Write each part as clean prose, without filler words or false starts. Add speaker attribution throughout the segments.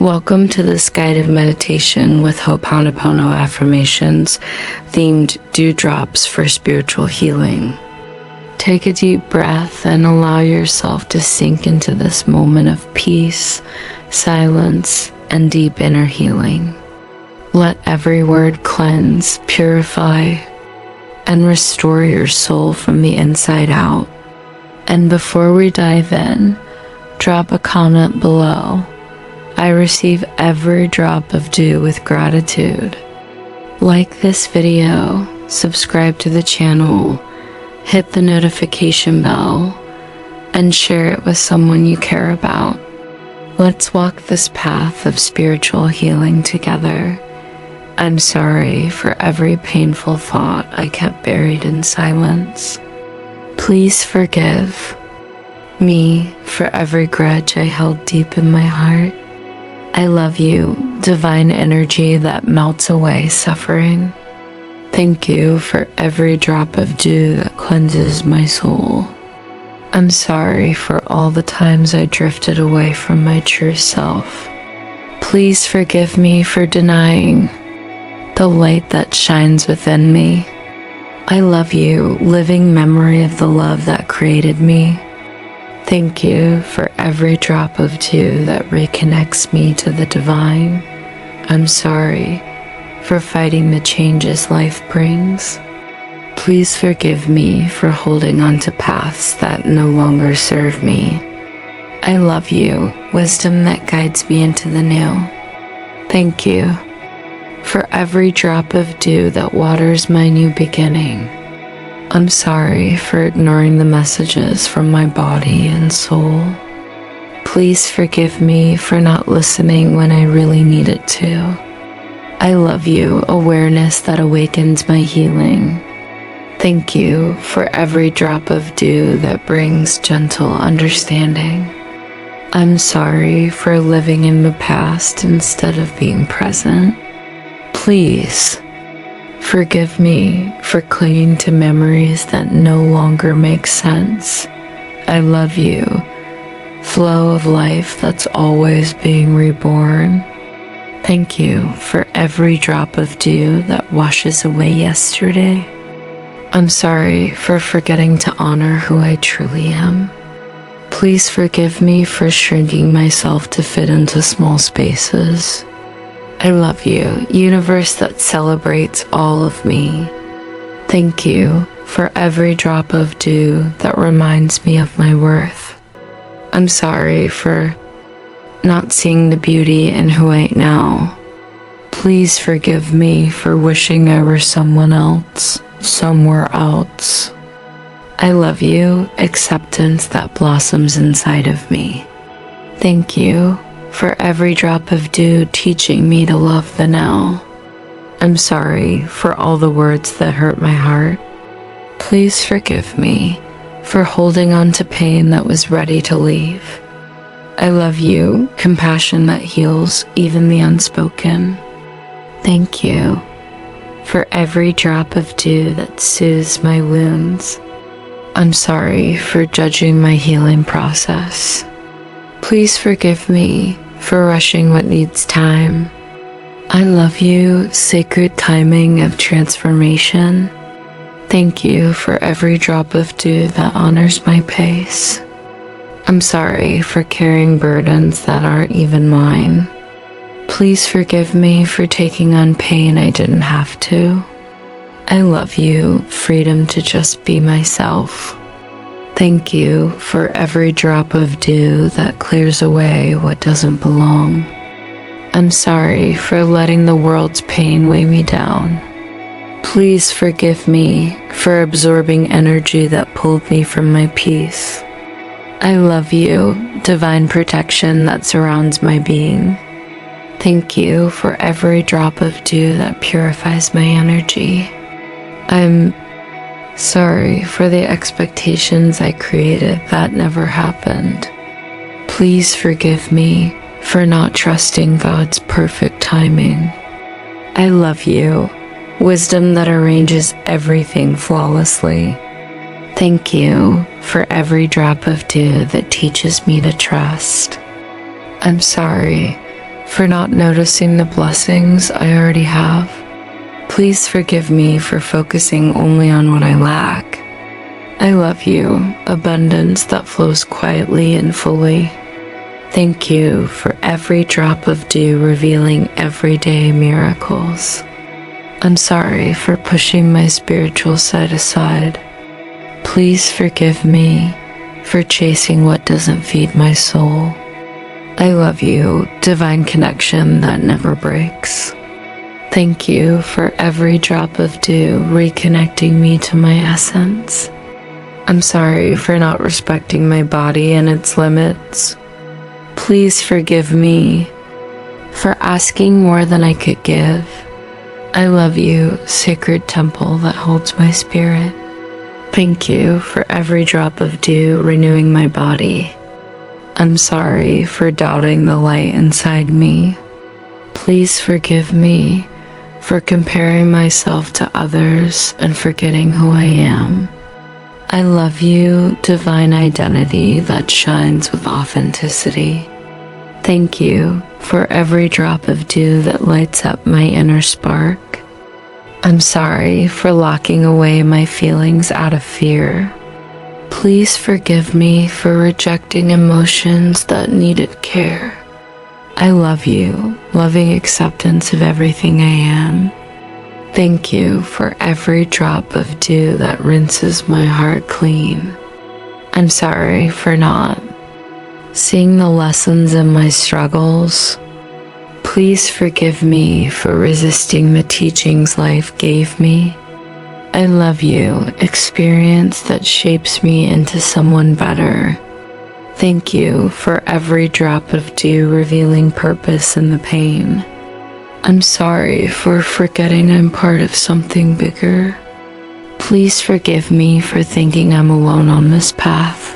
Speaker 1: Welcome to this guided meditation with Ho'oponopono affirmations themed dewdrops for spiritual healing. Take a deep breath and allow yourself to sink into this moment of peace, silence, and deep inner healing. Let every word cleanse, purify, and restore your soul from the inside out. And before we dive in, drop a comment below. I receive every drop of dew with gratitude. Like this video, subscribe to the channel, hit the notification bell, and share it with someone you care about. Let's walk this path of spiritual healing together. I'm sorry for every painful thought I kept buried in silence. Please forgive me for every grudge I held deep in my heart. I love you, divine energy that melts away suffering. Thank you for every drop of dew that cleanses my soul. I'm sorry for all the times I drifted away from my true self. Please forgive me for denying the light that shines within me. I love you, living memory of the love that created me. Thank you for every drop of dew that reconnects me to the divine. I'm sorry for fighting the changes life brings. Please forgive me for holding on to paths that no longer serve me. I love you, wisdom that guides me into the new. Thank you for every drop of dew that waters my new beginning. I'm sorry for ignoring the messages from my body and soul. Please forgive me for not listening when I really needed to. I love you, awareness that awakens my healing. Thank you for every drop of dew that brings gentle understanding. I'm sorry for living in the past instead of being present. Please forgive me for clinging to memories that no longer make sense. I love you, flow of life that's always being reborn. Thank you for every drop of dew that washes away yesterday. I'm sorry for forgetting to honor who I truly am. Please forgive me for shrinking myself to fit into small spaces. I love you, universe that celebrates all of me. Thank you for every drop of dew that reminds me of my worth. I'm sorry for not seeing the beauty in who I am now. Please forgive me for wishing I were someone else, somewhere else. I love you, acceptance that blossoms inside of me. Thank you for every drop of dew teaching me to love the now. I'm sorry for all the words that hurt my heart. Please forgive me for holding on to pain that was ready to leave. I love you, compassion that heals even the unspoken. Thank you for every drop of dew that soothes my wounds. I'm sorry for judging my healing process. Please forgive me for rushing what needs time. I love you, sacred timing of transformation. Thank you for every drop of dew that honors my pace. I'm sorry for carrying burdens that aren't even mine. Please forgive me for taking on pain I didn't have to. I love you, freedom to just be myself. Thank you for every drop of dew that clears away what doesn't belong. I'm sorry for letting the world's pain weigh me down. Please forgive me for absorbing energy that pulled me from my peace. I love you, divine protection that surrounds my being. Thank you for every drop of dew that purifies my energy. I'm sorry for the expectations I created that never happened. Please forgive me for not trusting God's perfect timing. I love you, wisdom that arranges everything flawlessly. Thank you for every drop of dew that teaches me to trust. I'm sorry for not noticing the blessings I already have. Please forgive me for focusing only on what I lack. I love you, abundance that flows quietly and fully. Thank you for every drop of dew revealing everyday miracles. I'm sorry for pushing my spiritual side aside. Please forgive me for chasing what doesn't feed my soul. I love you, divine connection that never breaks. Thank you for every drop of dew reconnecting me to my essence. I'm sorry for not respecting my body and its limits. Please forgive me for asking more than I could give. I love you, sacred temple that holds my spirit. Thank you for every drop of dew renewing my body. I'm sorry for doubting the light inside me. Please forgive me for comparing myself to others and forgetting who I am. I love you, divine identity that shines with authenticity. Thank you for every drop of dew that lights up my inner spark. I'm sorry for locking away my feelings out of fear. Please forgive me for rejecting emotions that needed care. I love you, loving acceptance of everything I am. Thank you for every drop of dew that rinses my heart clean. I'm sorry for not seeing the lessons in my struggles. Please forgive me for resisting the teachings life gave me. I love you, experience that shapes me into someone better. Thank you for every drop of dew revealing purpose in the pain. I'm sorry for forgetting I'm part of something bigger. Please forgive me for thinking I'm alone on this path.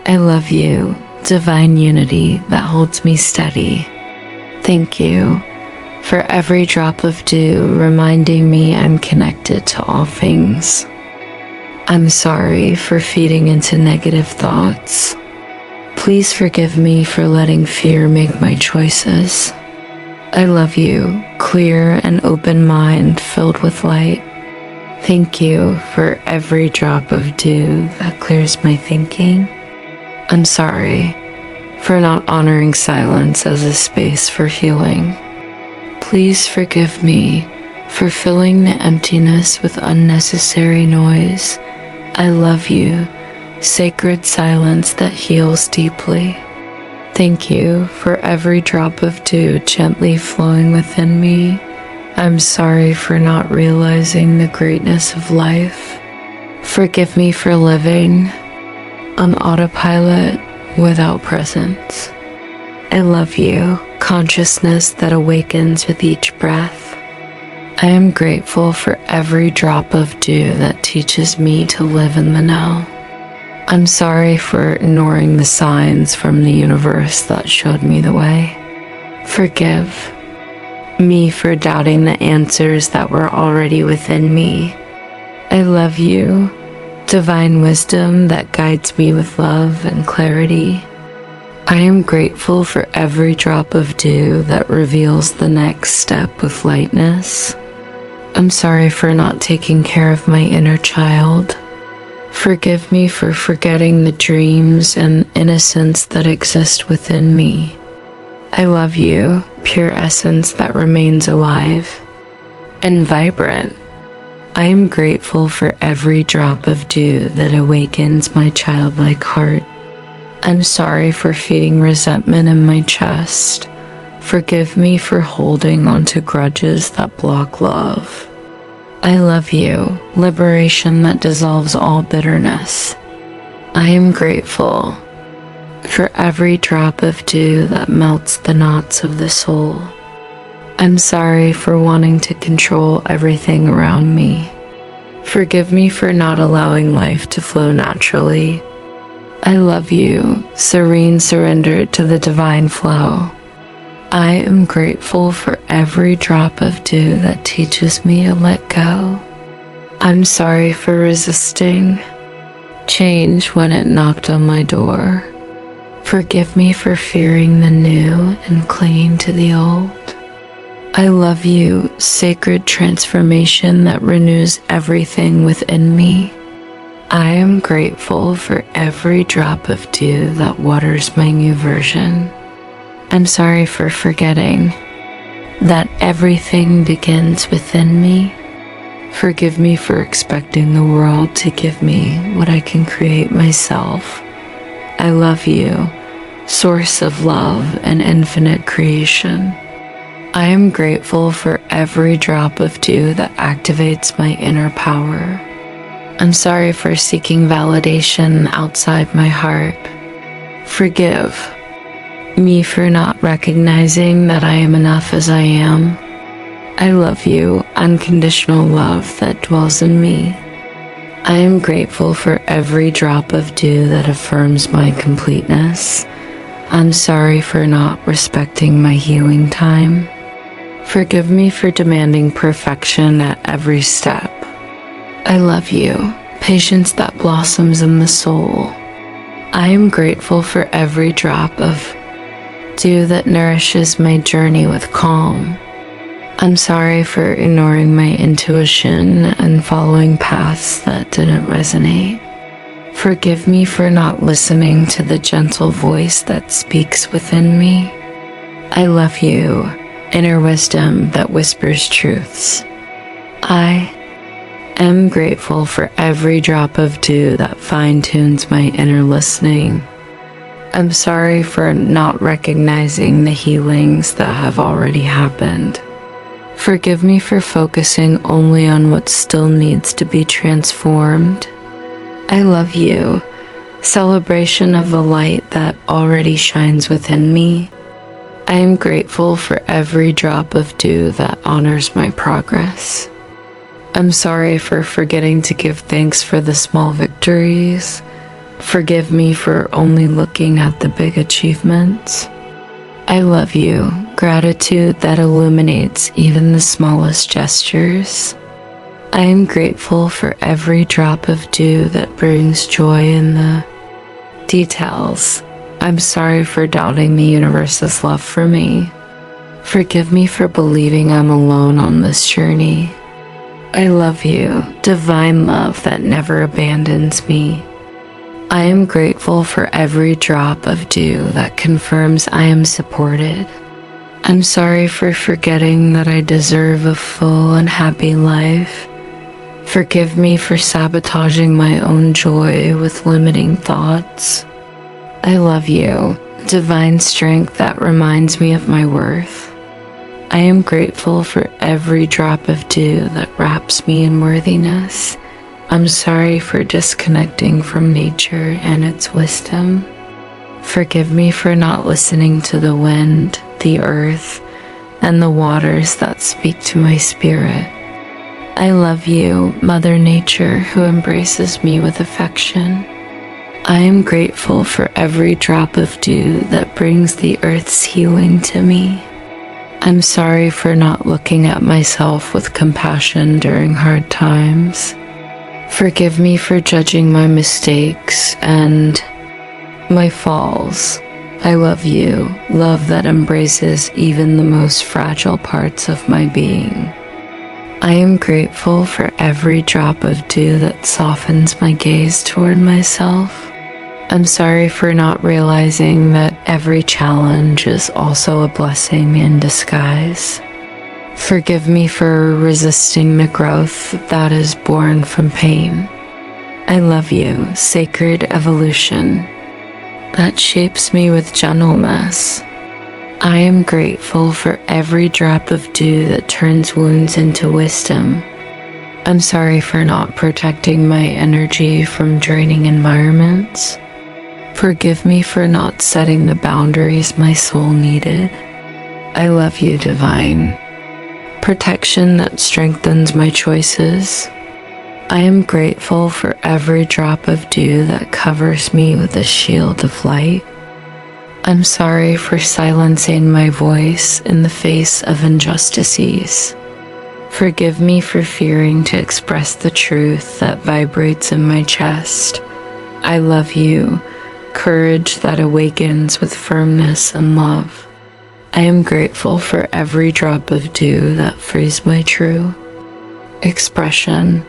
Speaker 1: I love you, divine unity that holds me steady. Thank you for every drop of dew reminding me I'm connected to all things. I'm sorry for feeding into negative thoughts. Please forgive me for letting fear make my choices. I love you, clear and open mind filled with light. Thank you for every drop of dew that clears my thinking. I'm sorry for not honoring silence as a space for healing. Please forgive me for filling the emptiness with unnecessary noise. I love you, sacred silence that heals deeply. Thank you for every drop of dew gently flowing within me. I'm sorry for not realizing the greatness of life. Forgive me for living on autopilot without presence. I love you, consciousness that awakens with each breath. I am grateful for every drop of dew that teaches me to live in the now. I'm sorry for ignoring the signs from the universe that showed me the way. Forgive me for doubting the answers that were already within me. I love you, divine wisdom that guides me with love and clarity. I am grateful for every drop of dew that reveals the next step with lightness. I'm sorry for not taking care of my inner child. Forgive me for forgetting the dreams and innocence that exist within me. I love you, pure essence that remains alive and vibrant. I am grateful for every drop of dew that awakens my childlike heart. I'm sorry for feeding resentment in my chest. Forgive me for holding onto grudges that block love. I love you, liberation that dissolves all bitterness. I am grateful for every drop of dew that melts the knots of the soul. I'm sorry for wanting to control everything around me. Forgive me for not allowing life to flow naturally. I love you, serene surrender to the divine flow. I am grateful for every drop of dew that teaches me to let go. I'm sorry for resisting change when it knocked on my door. Forgive me for fearing the new and clinging to the old. I love you, sacred transformation that renews everything within me. I am grateful for every drop of dew that waters my new version. I'm sorry for forgetting that everything begins within me. Forgive me for expecting the world to give me what I can create myself. I love you, source of love and infinite creation. I am grateful for every drop of dew that activates my inner power. I'm sorry for seeking validation outside my heart. Forgive me for not recognizing that I am enough as I am. I love you, unconditional love that dwells in me. I am grateful for every drop of dew that affirms my completeness. I'm sorry for not respecting my healing time. Forgive me for demanding perfection at every step. I love you, patience that blossoms in the soul. I am grateful for every drop of dew that nourishes my journey with calm. I'm sorry for ignoring my intuition and following paths that didn't resonate. Forgive me for not listening to the gentle voice that speaks within me. I love you, inner wisdom that whispers truths. I am grateful for every drop of dew that fine-tunes my inner listening. I'm sorry for not recognizing the healings that have already happened. Forgive me for focusing only on what still needs to be transformed. I love you, celebration of the light that already shines within me. I am grateful for every drop of dew that honors my progress. I'm sorry for forgetting to give thanks for the small victories. Forgive me for only looking at the big achievements. I love you, gratitude that illuminates even the smallest gestures. I am grateful for every drop of dew that brings joy in the details. I'm sorry for doubting the universe's love for me. Forgive me for believing I'm alone on this journey. I love you, divine love that never abandons me. I am grateful for every drop of dew that confirms I am supported. I'm sorry for forgetting that I deserve a full and happy life. Forgive me for sabotaging my own joy with limiting thoughts. I love you, divine strength that reminds me of my worth. I am grateful for every drop of dew that wraps me in worthiness. I'm sorry for disconnecting from nature and its wisdom. Forgive me for not listening to the wind, the earth, and the waters that speak to my spirit. I love you, Mother Nature, who embraces me with affection. I am grateful for every drop of dew that brings the earth's healing to me. I'm sorry for not looking at myself with compassion during hard times. Forgive me for judging my mistakes and my falls. I love you, love that embraces even the most fragile parts of my being. I am grateful for every drop of dew that softens my gaze toward myself. I'm sorry for not realizing that every challenge is also a blessing in disguise. Forgive me for resisting the growth that is born from pain. I love you, sacred evolution that shapes me with gentleness. I am grateful for every drop of dew that turns wounds into wisdom. I'm sorry for not protecting my energy from draining environments. Forgive me for not setting the boundaries my soul needed. I love you, divine protection that strengthens my choices. I am grateful for every drop of dew that covers me with a shield of light. I'm sorry for silencing my voice in the face of injustices. Forgive me for fearing to express the truth that vibrates in my chest. I love you, courage that awakens with firmness and love. I am grateful for every drop of dew that frees my true expression.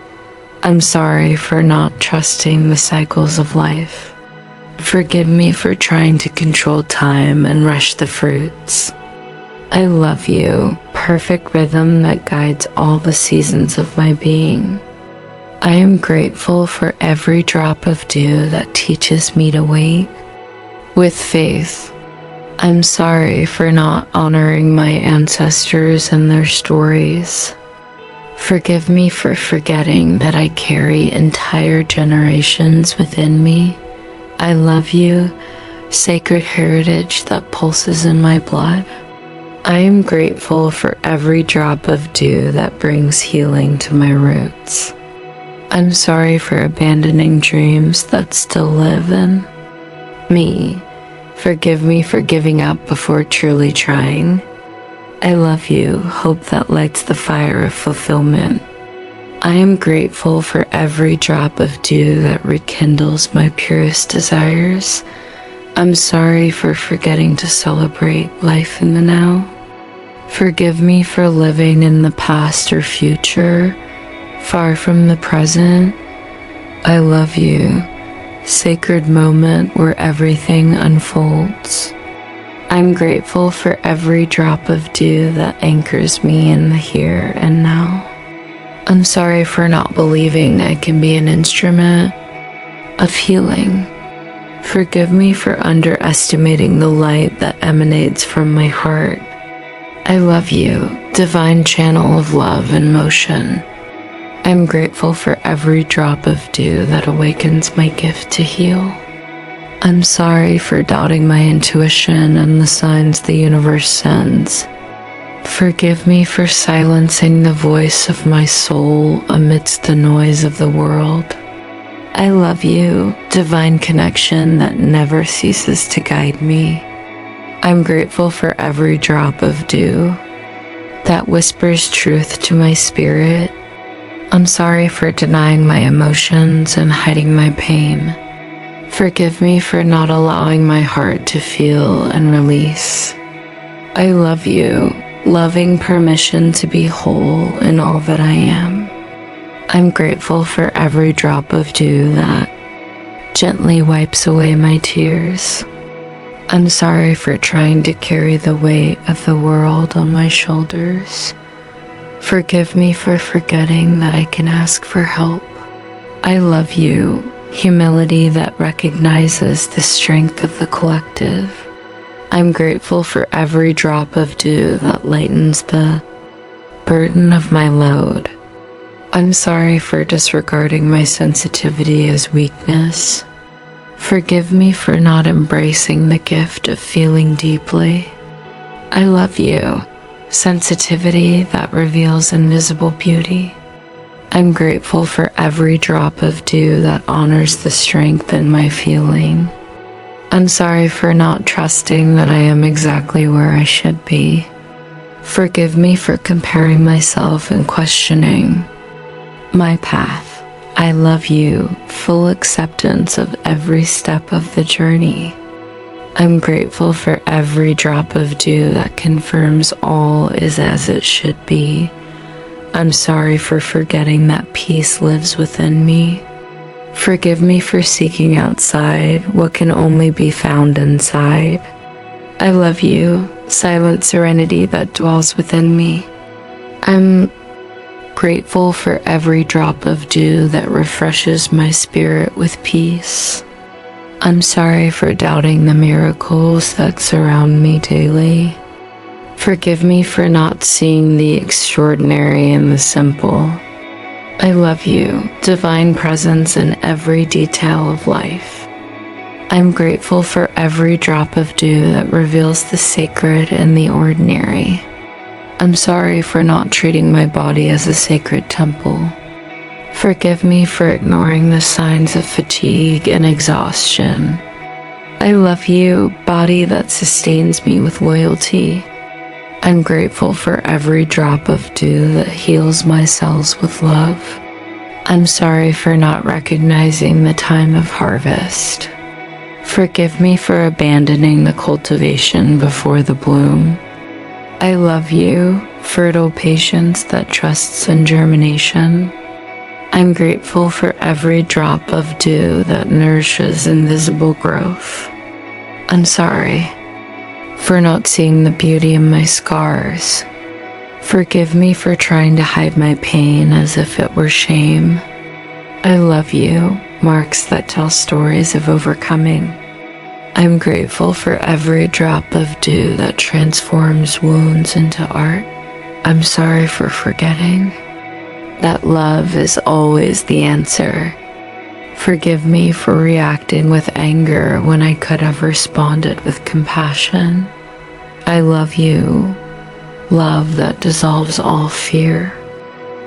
Speaker 1: I'm sorry for not trusting the cycles of life. Forgive me for trying to control time and rush the fruits. I love you, perfect rhythm that guides all the seasons of my being. I am grateful for every drop of dew that teaches me to wait with faith. I'm sorry for not honoring my ancestors and their stories. Forgive me for forgetting that I carry entire generations within me. I love you, sacred heritage that pulses in my blood. I am grateful for every drop of dew that brings healing to my roots. I'm sorry for abandoning dreams that still live in me. Forgive me for giving up before truly trying. I love you, hope that lights the fire of fulfillment. I am grateful for every drop of dew that rekindles my purest desires. I'm sorry for forgetting to celebrate life in the now. Forgive me for living in the past or future, far from the present. I love you, sacred moment where everything unfolds. I'm grateful for every drop of dew that anchors me in the here and now. I'm sorry for not believing I can be an instrument of healing. Forgive me for underestimating the light that emanates from my heart. I love you, divine channel of love and motion. I'm grateful for every drop of dew that awakens my gift to heal. I'm sorry for doubting my intuition and the signs the universe sends. Forgive me for silencing the voice of my soul amidst the noise of the world. I love you, divine connection that never ceases to guide me. I'm grateful for every drop of dew that whispers truth to my spirit. I'm sorry for denying my emotions and hiding my pain. Forgive me for not allowing my heart to feel and release. I love you, loving permission to be whole in all that I am. I'm grateful for every drop of dew that gently wipes away my tears. I'm sorry for trying to carry the weight of the world on my shoulders. Forgive me for forgetting that I can ask for help. I love you, humility that recognizes the strength of the collective. I'm grateful for every drop of dew that lightens the burden of my load. I'm sorry for disregarding my sensitivity as weakness. Forgive me for not embracing the gift of feeling deeply. I love you, sensitivity that reveals invisible beauty. I'm grateful for every drop of dew that honors the strength in my feeling. I'm sorry for not trusting that I am exactly where I should be. Forgive me for comparing myself and questioning my path. I love you, full acceptance of every step of the journey. I'm grateful for every drop of dew that confirms all is as it should be. I'm sorry for forgetting that peace lives within me. Forgive me for seeking outside what can only be found inside. I love you, silent serenity that dwells within me. I'm grateful for every drop of dew that refreshes my spirit with peace. I'm sorry for doubting the miracles that surround me daily. Forgive me for not seeing the extraordinary in the simple. I love you, divine presence in every detail of life. I'm grateful for every drop of dew that reveals the sacred in the ordinary. I'm sorry for not treating my body as a sacred temple. Forgive me for ignoring the signs of fatigue and exhaustion. I love you, body that sustains me with loyalty. I'm grateful for every drop of dew that heals my cells with love. I'm sorry for not recognizing the time of harvest. Forgive me for abandoning the cultivation before the bloom. I love you, fertile patience that trusts in germination. I'm grateful for every drop of dew that nourishes invisible growth. I'm sorry for not seeing the beauty in my scars. Forgive me for trying to hide my pain as if it were shame. I love you, marks that tell stories of overcoming. I'm grateful for every drop of dew that transforms wounds into art. I'm sorry for forgetting that love is always the answer. Forgive me for reacting with anger when I could have responded with compassion. I love you, love that dissolves all fear.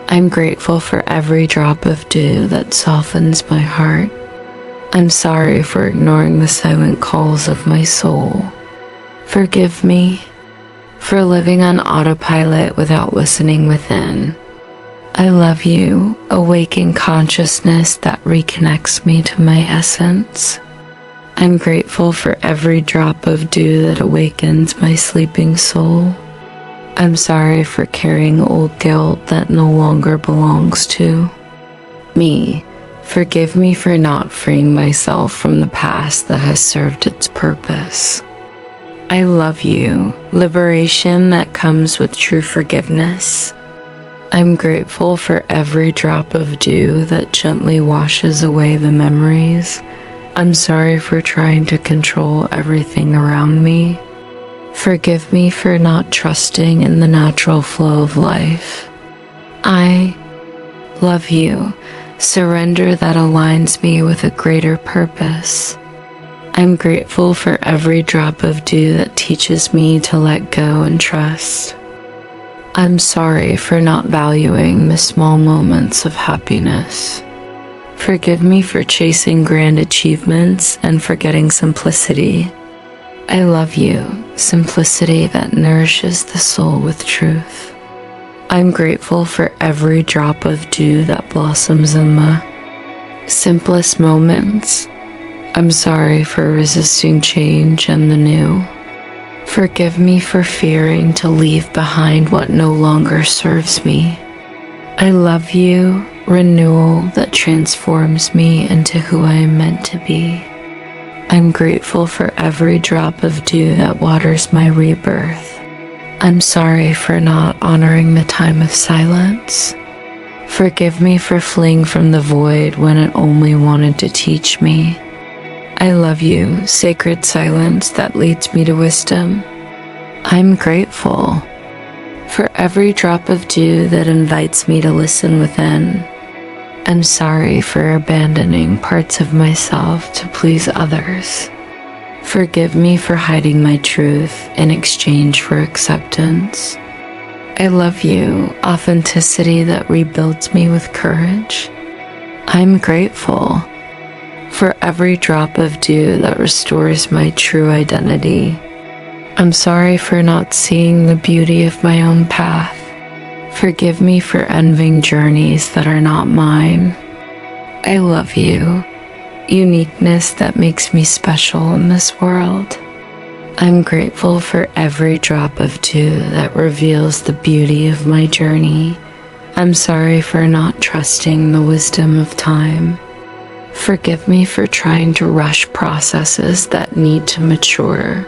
Speaker 1: I'm grateful for every drop of dew that softens my heart. I'm sorry for ignoring the silent calls of my soul. Forgive me for living on autopilot without listening within. I love you, awakened consciousness that reconnects me to my essence. I'm grateful for every drop of dew that awakens my sleeping soul. I'm sorry for carrying old guilt that no longer belongs to me. Forgive me for not freeing myself from the past that has served its purpose. I love you, liberation that comes with true forgiveness. I'm grateful for every drop of dew that gently washes away the memories. I'm sorry for trying to control everything around me. Forgive me for not trusting in the natural flow of life. I love you, surrender that aligns me with a greater purpose. I'm grateful for every drop of dew that teaches me to let go and trust. I'm sorry for not valuing the small moments of happiness. Forgive me for chasing grand achievements and forgetting simplicity. I love you, simplicity that nourishes the soul with truth. I'm grateful for every drop of dew that blossoms in the simplest moments. I'm sorry for resisting change and the new. Forgive me for fearing to leave behind what no longer serves me. I love you, renewal that transforms me into who I am meant to be. I'm grateful for every drop of dew that waters my rebirth. I'm sorry for not honoring the time of silence. Forgive me for fleeing from the void when it only wanted to teach me. I love you, sacred silence that leads me to wisdom. I'm grateful for every drop of dew that invites me to listen within. I'm sorry for abandoning parts of myself to please others. Forgive me for hiding my truth in exchange for acceptance. I love you, authenticity that rebuilds me with courage. I'm grateful for every drop of dew that restores my true identity. I'm sorry for not seeing the beauty of my own path. Forgive me for envying journeys that are not mine. I love you, uniqueness that makes me special in this world. I'm grateful for every drop of dew that reveals the beauty of my journey. I'm sorry for not trusting the wisdom of time. Forgive me for trying to rush processes that need to mature.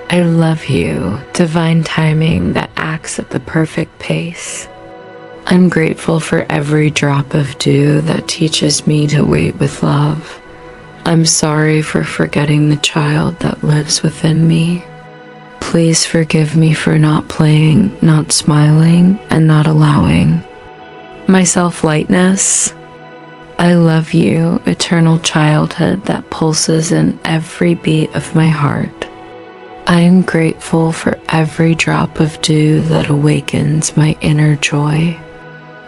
Speaker 1: I love you, divine timing that acts at the perfect pace. I'm grateful for every drop of dew that teaches me to wait with love. I'm sorry for forgetting the child that lives within me. Please forgive me for not playing, not smiling, and not allowing my self-lightness. I love you, eternal childhood that pulses in every beat of my heart. I am grateful for every drop of dew that awakens my inner joy.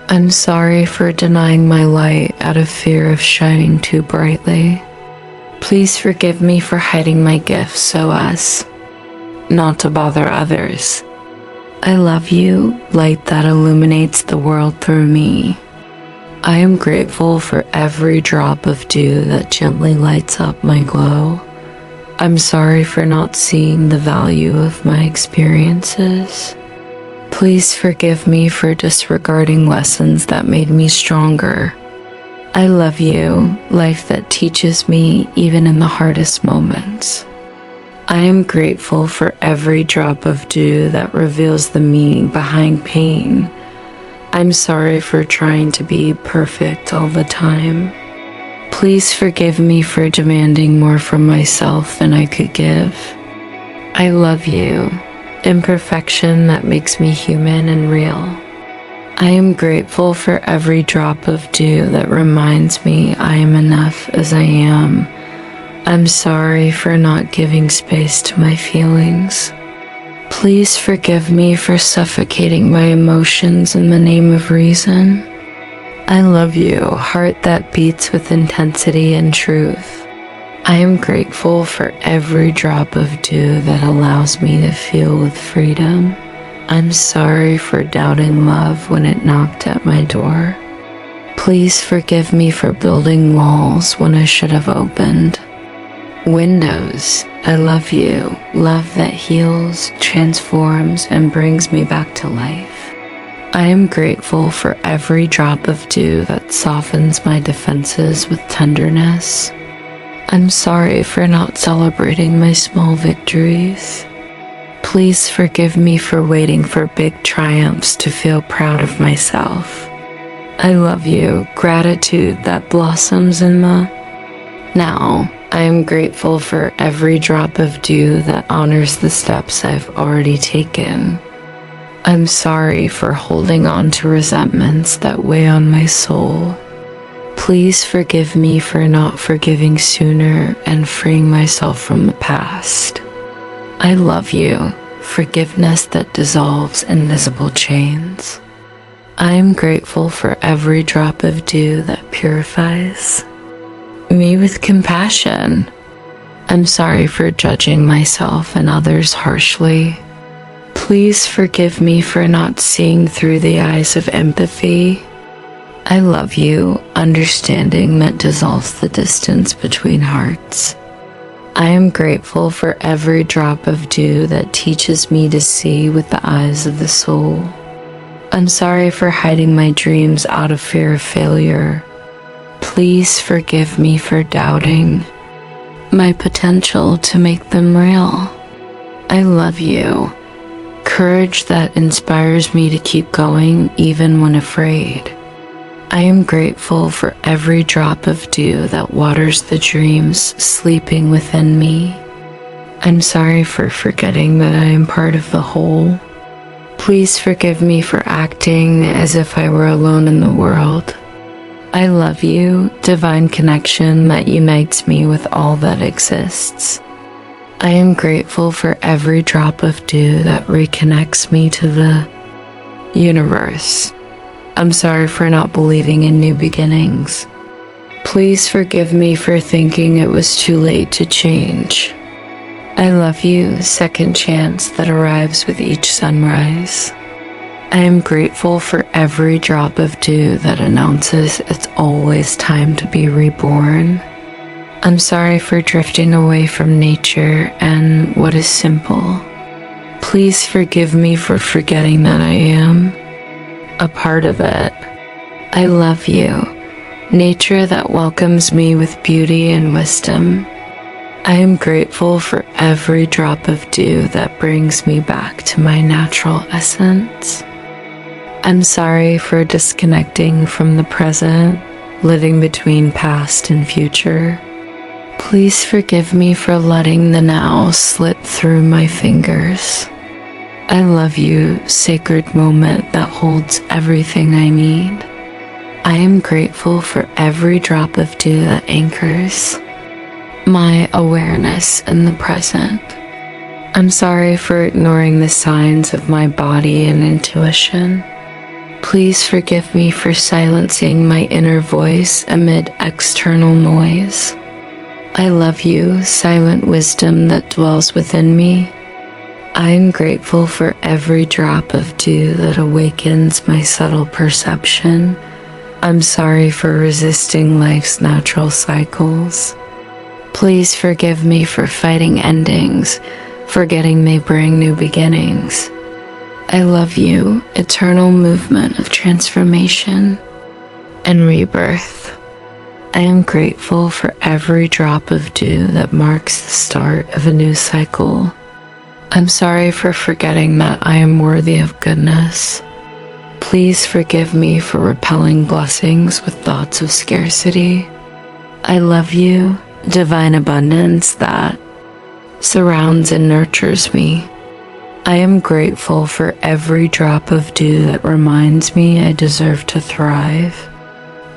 Speaker 1: I'm sorry for denying my light out of fear of shining too brightly. Please forgive me for hiding my gifts so as not to bother others. I love you, light that illuminates the world through me. I am grateful for every drop of dew that gently lights up my glow. I'm sorry for not seeing the value of my experiences. Please forgive me for disregarding lessons that made me stronger. I love you, life that teaches me even in the hardest moments. I am grateful for every drop of dew that reveals the meaning behind pain. I'm sorry for trying to be perfect all the time. Please forgive me for demanding more from myself than I could give. I love you, imperfection that makes me human and real. I am grateful for every drop of dew that reminds me I am enough as I am. I'm sorry for not giving space to my feelings. Please forgive me for suffocating my emotions in the name of reason. I love you, heart that beats with intensity and truth. I am grateful for every drop of dew that allows me to feel with freedom. I'm sorry for doubting love when it knocked at my door. Please forgive me for building walls when I should have opened windows. I love you, love that heals, transforms, and brings me back to life. I am grateful for every drop of dew that softens my defenses with tenderness. I'm sorry for not celebrating my small victories. Please forgive me for waiting for big triumphs to feel proud of myself. I love you, gratitude that blossoms in the now. I am grateful for every drop of dew that honors the steps I've already taken. I'm sorry for holding on to resentments that weigh on my soul. Please forgive me for not forgiving sooner and freeing myself from the past. I love you, forgiveness that dissolves invisible chains. I am grateful for every drop of dew that purifies me with compassion. I'm sorry for judging myself and others harshly. Please forgive me for not seeing through the eyes of empathy. I love you, understanding that dissolves the distance between hearts. I am grateful for every drop of dew that teaches me to see with the eyes of the soul. I'm sorry for hiding my dreams out of fear of failure. Please forgive me for doubting my potential to make them real. I love you, courage that inspires me to keep going even when afraid. I am grateful for every drop of dew that waters the dreams sleeping within me. I'm sorry for forgetting that I am part of the whole. Please forgive me for acting as if I were alone in the world. I love you, divine connection that unites me with all that exists. I am grateful for every drop of dew that reconnects me to the universe. I'm sorry for not believing in new beginnings. Please forgive me for thinking it was too late to change. I love you, second chance that arrives with each sunrise. I am grateful for every drop of dew that announces it's always time to be reborn. I'm sorry for drifting away from nature and what is simple. Please forgive me for forgetting that I am a part of it. I love you, nature that welcomes me with beauty and wisdom. I am grateful for every drop of dew that brings me back to my natural essence. I'm sorry for disconnecting from the present, living between past and future. Please forgive me for letting the now slip through my fingers. I love you, sacred moment that holds everything I need. I am grateful for every drop of dew that anchors my awareness in the present. I'm sorry for ignoring the signs of my body and intuition. Please forgive me for silencing my inner voice amid external noise. I love you, silent wisdom that dwells within me. I am grateful for every drop of dew that awakens my subtle perception. I'm sorry for resisting life's natural cycles. Please forgive me for fighting endings, forgetting they bring new beginnings. I love you, eternal movement of transformation and rebirth. I am grateful for every drop of dew that marks the start of a new cycle. I'm sorry for forgetting that I am worthy of goodness. Please forgive me for repelling blessings with thoughts of scarcity. I love you, divine abundance that surrounds and nurtures me. I am grateful for every drop of dew that reminds me I deserve to thrive.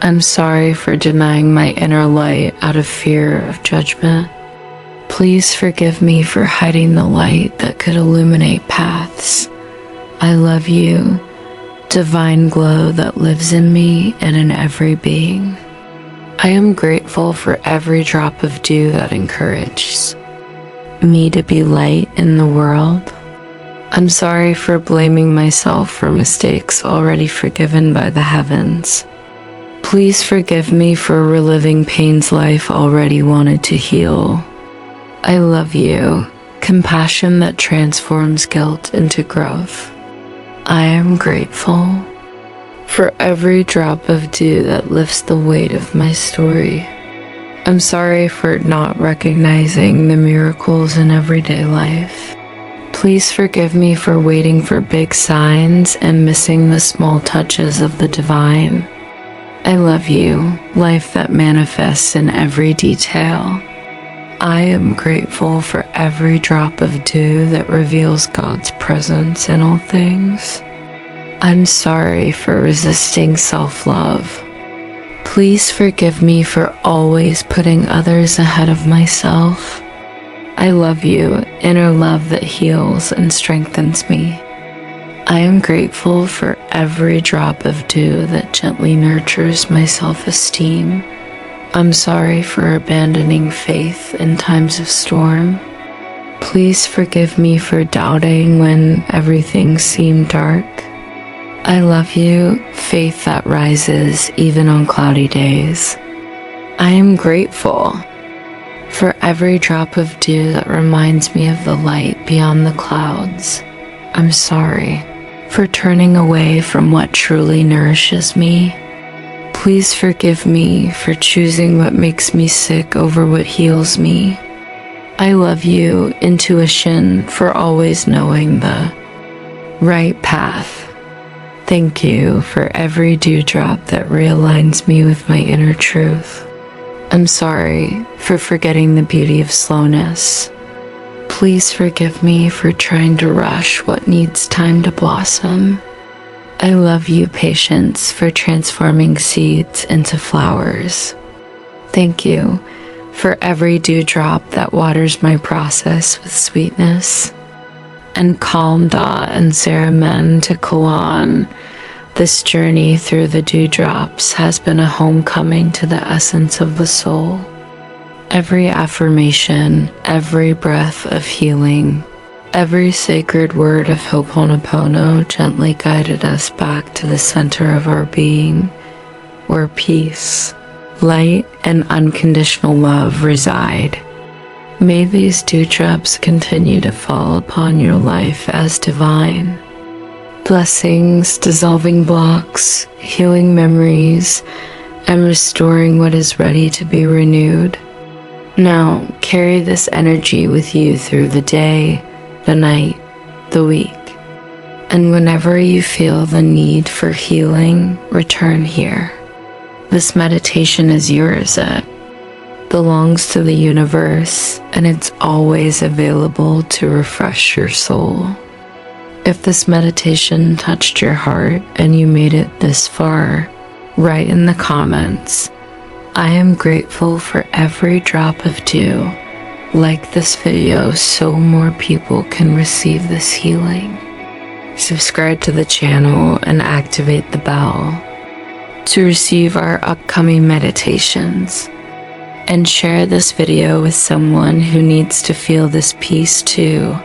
Speaker 1: I'm sorry for denying my inner light out of fear of judgment. Please forgive me for hiding the light that could illuminate paths. I love you, divine glow that lives in me and in every being. I am grateful for every drop of dew that encourages me to be light in the world. I'm sorry for blaming myself for mistakes already forgiven by the heavens. Please forgive me for reliving pains life already wanted to heal. I love you, compassion that transforms guilt into growth. I am grateful for every drop of dew that lifts the weight of my story. I'm sorry for not recognizing the miracles in everyday life. Please forgive me for waiting for big signs and missing the small touches of the divine. I love you, life that manifests in every detail. I am grateful for every drop of dew that reveals God's presence in all things. I'm sorry for resisting self-love. Please forgive me for always putting others ahead of myself. I love you, inner love that heals and strengthens me. I am grateful for every drop of dew that gently nurtures my self-esteem. I'm sorry for abandoning faith in times of storm. Please forgive me for doubting when everything seemed dark. I love you, faith that rises even on cloudy days. I am grateful for every drop of dew that reminds me of the light beyond the clouds. I'm sorry for turning away from what truly nourishes me. Please forgive me for choosing what makes me sick over what heals me. I love you, intuition, for always knowing the right path. Thank you for every dewdrop that realigns me with my inner truth. I'm sorry for forgetting the beauty of slowness. Please forgive me for trying to rush what needs time to blossom. I love you, patience, for transforming seeds into flowers. Thank you for every dewdrop that waters my process with sweetness. And calm Da and Saramen to Kawan. This journey through the dewdrops has been a homecoming to the essence of the soul. Every affirmation, every breath of healing, every sacred word of Ho'oponopono gently guided us back to the center of our being, where peace, light, and unconditional love reside. May these dewdrops continue to fall upon your life as divine. Blessings, dissolving blocks, healing memories, and restoring what is ready to be renewed. Now, carry this energy with you through the day, the night, the week. And whenever you feel the need for healing, return here. This meditation is yours. It belongs to the universe, and it's always available to refresh your soul. If this meditation touched your heart and you made it this far, write in the comments, I am grateful for every drop of dew. Like this video so more people can receive this healing. Subscribe to the channel and activate the bell to receive our upcoming meditations. And share this video with someone who needs to feel this peace too.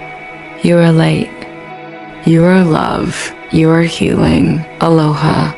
Speaker 1: You are light. You are love. You are healing. Aloha.